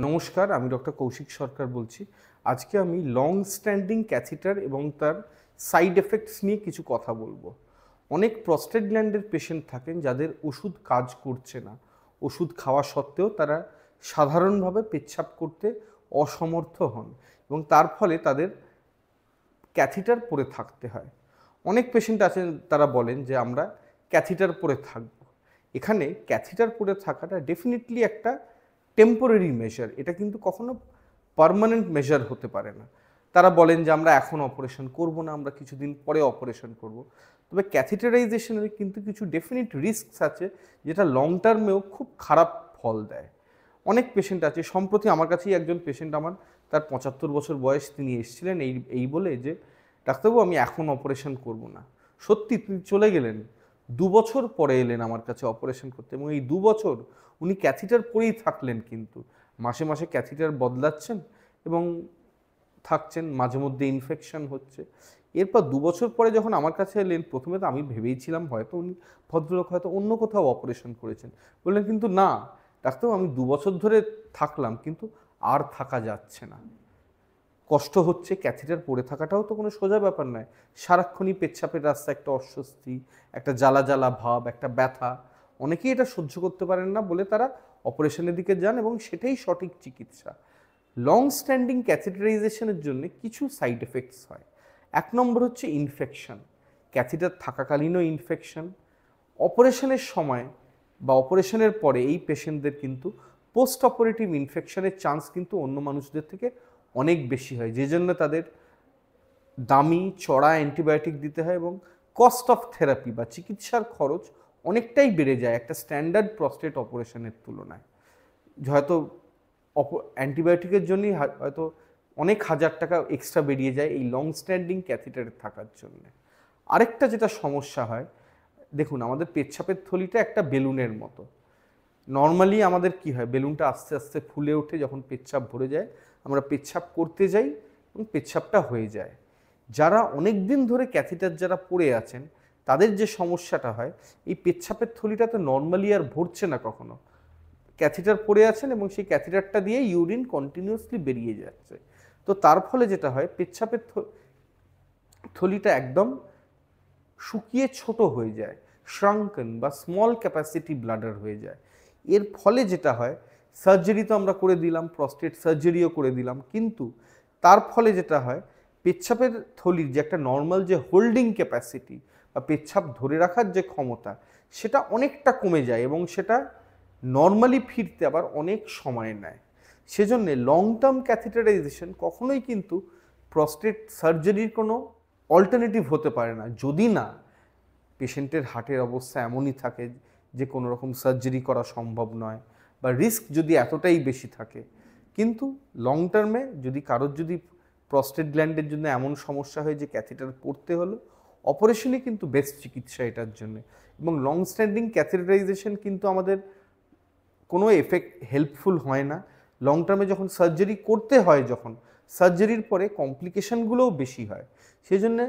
নমস্কার, আমি ডক্টর কৌশিক সরকার বলছি। আজকে আমি লং স্ট্যান্ডিং ক্যাথিটার এবং তার সাইড এফেক্টস নিয়ে কিছু কথা বলবো। অনেক প্রস্টেট গ্ল্যান্ডের পেশেন্ট থাকেন যাদের ওষুধ কাজ করছে না, ওষুধ খাওয়া সত্ত্বেও তারা সাধারণভাবে পেচ্ছাপ করতে অসমর্থ হন এবং তার ফলে তাদের ক্যাথিটার পরে থাকতে হয়। অনেক পেশেন্ট আছেন তারা বলেন যে আমরা ক্যাথিটার পরে থাকব। এখানে ক্যাথিটার পরে থাকাটা ডেফিনেটলি একটা টেম্পোরারি মেজার, এটা কিন্তু কখনো পার্মানেন্ট মেজার হতে পারে না। তারা বলেন যে আমরা এখন অপারেশন করব না, আমরা কিছুদিন পরে অপারেশন করব। তবে ক্যাথিটারাইজেশনের কিন্তু কিছু ডেফিনিট রিস্কস আছে যেটা লং টার্মেও খুব খারাপ ফল দেয়। অনেক পেশেন্ট আছে, সম্প্রতি আমার কাছেই একজন পেশেন্ট, আমার তার 75 বছর বয়স, তিনি এসেছিলেন এই বলে যে ডাক্তারবাবু আমি এখন অপারেশন করব না। সত্যি তিনি চলে গেলেন, 2 বছর পরে এলেন আমার কাছে অপারেশন করতে এবং এই 2 বছর উনি ক্যাথিটার পরেই থাকলেন, কিন্তু মাসে মাসে ক্যাথিটার বদলাচ্ছেন এবং থাকছেন, মাঝে মধ্যে ইনফেকশন হচ্ছে। এরপর 2 বছর পরে যখন আমার কাছে এলেন, প্রথমে তো আমি ভেবেইছিলাম হয়তো উনি ভদ্রলোক হয়তো অন্য কোথাও অপারেশন করেছেন। বললেন কিন্তু না ডাক্তারবাবু, আমি 2 বছর ধরে থাকলাম কিন্তু আর থাকা যাচ্ছে না, কষ্ট হচ্ছে। ক্যাথিটার পরে থাকাটাও তো কোনো সোজা ব্যাপার নয়। সারাক্ষণই পেচ্ছাপের রাস্তা একটা অস্বস্তি, একটা জ্বালা জ্বালা ভাব, একটা ব্যথা, অনেকেই এটা সহ্য করতে পারেন না বলে তারা অপারেশনের দিকে যান এবং সেটাই সঠিক চিকিৎসা। লং স্ট্যান্ডিং ক্যাথিটারাইজেশনের জন্য কিছু সাইড এফেক্টস হয়। 1 নম্বর হচ্ছে ইনফেকশন, ক্যাথিটার থাকাকালীনও ইনফেকশন। অপারেশনের সময় বা অপারেশনের পরে এই পেশেন্টদের কিন্তু পোস্ট অপারেটিভ ইনফেকশনের চান্স কিন্তু অন্য মানুষদের থেকে অনেক বেশি হয়, যে জন্য তাদের দামি চড়া অ্যান্টিবায়োটিক দিতে হয় এবং কস্ট অফ থেরাপি বা চিকিৎসার খরচ অনেকটাই বেড়ে যায় একটা স্ট্যান্ডার্ড প্রস্টেট অপারেশনের তুলনায়। হয়তো অ্যান্টিবায়োটিকের জন্যই হয়তো অনেক হাজার টাকা এক্সট্রা বেরিয়ে যায় এই লং স্ট্যান্ডিং ক্যাথিটারে থাকার জন্য। আরেকটা যেটা সমস্যা হয়, দেখুন আমাদের পেচ্ছাপের থলিটা একটা বেলুনের মতো। নর্মালি আমাদের কি হয়, বেলুনটা আস্তে আস্তে ফুলে ওঠে, যখন পেচ্ছাপ ভরে যায় আমরা পেচ্ছাপ করতে যাই এবং পেচ্ছাপটা হয়ে যায়। যারা অনেক দিন ধরে ক্যাথিটার যারা পড়ে আছেন তাদের যে সমস্যাটা হয়, এই পেচ্ছাপের থলিটা তো নর্মালি আর ভরছে না কখনো, ক্যাথিটার পড়ে আছেন এবং সেই ক্যাথিটারটা দিয়ে ইউরিন কন্টিনিউয়াসলি বেরিয়ে যাচ্ছে। তো তার ফলে যেটা হয়, পেচ্ছাপের থলিটা একদম শুকিয়ে ছোট হয়ে যায়, শ্রাঙ্কন বা স্মল ক্যাপাসিটি ব্লাডার হয়ে যায়। এর ফলে যেটা হয়, সার্জারি তো আমরা করে দিলাম, প্রস্টেট সার্জারিও করে দিলাম, কিন্তু তার ফলে যেটা হয়, পেচ্ছাপের থলির যে একটা নর্মাল যে হোল্ডিং ক্যাপাসিটি বা পেচ্ছাপ ধরে রাখার যে ক্ষমতা, সেটা অনেকটা কমে যায় এবং সেটা নর্মালি ফিরতে আবার অনেক সময় নেয়। সেজন্য লং টার্ম ক্যাথিটারাইজেশন কখনোই কিন্তু প্রস্টেট সার্জারির কোনো অল্টারনেটিভ হতে পারে না, যদি না পেশেন্টের হার্টের অবস্থা এমনই থাকে যে কোনো রকম সার্জারি করা সম্ভব নয় বা রিস্ক যদি এতটাই বেশি থাকে। কিন্তু লং টার্মে যদি কারোর যদি প্রস্টেট গ্ল্যান্ডের জন্য এমন সমস্যা হয় যে ক্যাথিটার পড়তে হলো, অপারেশনই কিন্তু বেস্ট চিকিৎসা এটার জন্য। এবং লং স্ট্যান্ডিং ক্যাথিটারাইজেশন কিন্তু আমাদের কোনো হেল্পফুল হয় না। লং টার্মে যখন সার্জারি করতে হয়, যখন সার্জারির পরে কমপ্লিকেশনগুলোও বেশি হয়। সেই জন্যে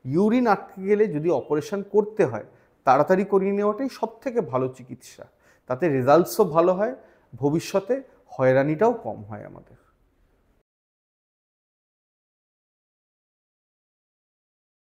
ইউরিন আটকে গেলে যদি অপারেশন করতে হয়, তাড়াতাড়ি করিয়ে নেওয়াটাই সবথেকে ভালো চিকিৎসা। তাতে রেজাল্টসও ভালো হয়, ভবিষ্যতে হয়রানিটাও কম হয় আমাদের।